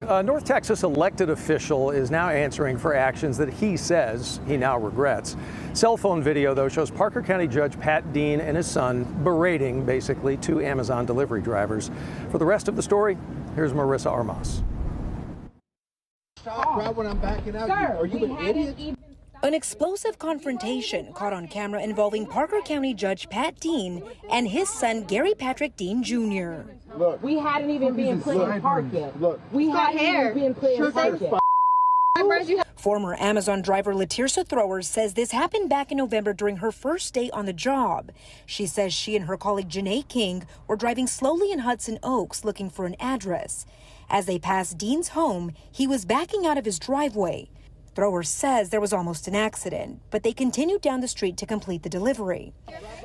A North Texas elected official is now answering for actions that he says he now regrets. Cell phone video, though, shows Parker County Judge Pat Dean and his son berating, basically, two Amazon delivery drivers. For the rest of the story, here's Marissa Armas. Stop right when I'm backing out. Are you an idiot? An explosive confrontation caught on camera involving Parker County Judge Pat Dean and his son Gary Patrick Dean Jr. Look, we hadn't even been playing park yet. Look, we hadn't even been playing park yet. Former Amazon driver Latirsa Thrower says this happened back in November during her first day on the job. She says she and her colleague Janae King were driving slowly in Hudson Oaks looking for an address. As they passed Dean's home, he was backing out of his driveway. Thrower says there was almost an accident, but they continued down the street to complete the delivery.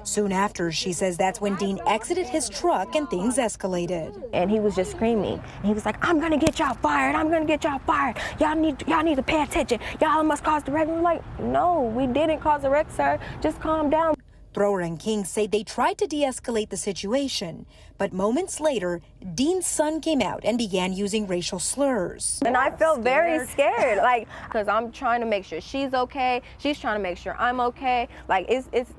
Soon after, she says that's when Dean exited his truck and things escalated. And he was just screaming. And he was like, "I'm gonna get y'all fired. I'm gonna get y'all fired. Y'all need to pay attention. Y'all must cause the wreck." And we're like, "No, we didn't cause the wreck, sir. Just calm down." Thrower and King say they tried to de-escalate the situation, but moments later, Dean's son came out and began using racial slurs. And I felt very scared, like, because I'm trying to make sure she's okay. She's trying to make sure I'm okay. Like, it's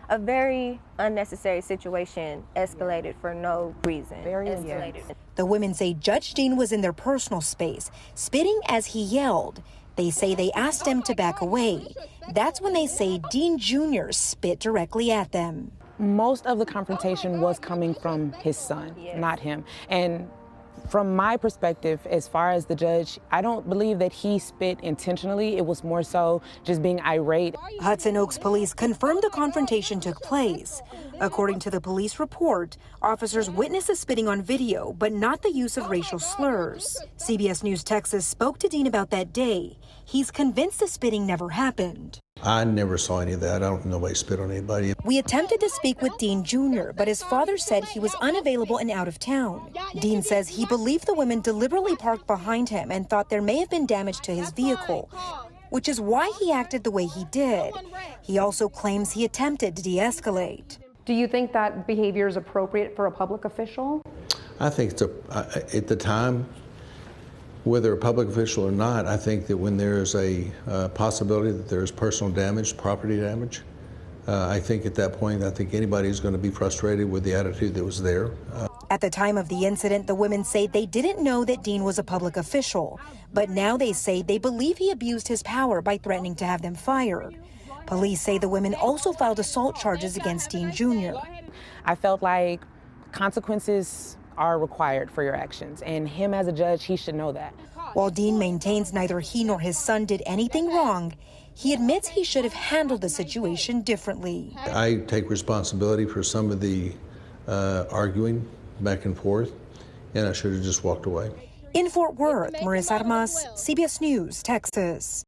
a very unnecessary situation, escalated for no reason. Very escalated. The women say Judge Dean was in their personal space, spitting as he yelled. They say they asked him to back away. That's when they say Dean Jr. spit directly at them. Most of the confrontation was coming from his son, not him. And from my perspective, as far as the judge, I don't believe that he spit intentionally. It was more so just being irate. Hudson Oaks police confirmed the confrontation took place. According to the police report, officers witnessed the spitting on video, but not the use of racial slurs. CBS News Texas spoke to Dean about that day. He's convinced the spitting never happened. I never saw any of that. I don't know nobody spit on anybody. We attempted to speak with Dean Jr., but his father said he was unavailable and out of town. Dean says he believed the women deliberately parked behind him and thought there may have been damage to his vehicle, which is why he acted the way he did. He also claims he attempted to de-escalate. Do you think that behavior is appropriate for a public official? I think at the time, whether a public official or not, I think that when there's a possibility that there's personal damage, property damage, I think at that point, I think anybody's going to be frustrated with the attitude that was there. At the time of the incident, the women say they didn't know that Dean was a public official, but now they say they believe he abused his power by threatening to have them fired. Police say the women also filed assault charges against Dean Jr. I felt like consequences are required for your actions, and him as a judge, he should know that. While Dean maintains neither he nor his son did anything wrong, he admits he should have handled the situation differently. I take responsibility for some of the arguing back and forth, and I should have just walked away. In Fort Worth, Marissa Armas, CBS News, Texas.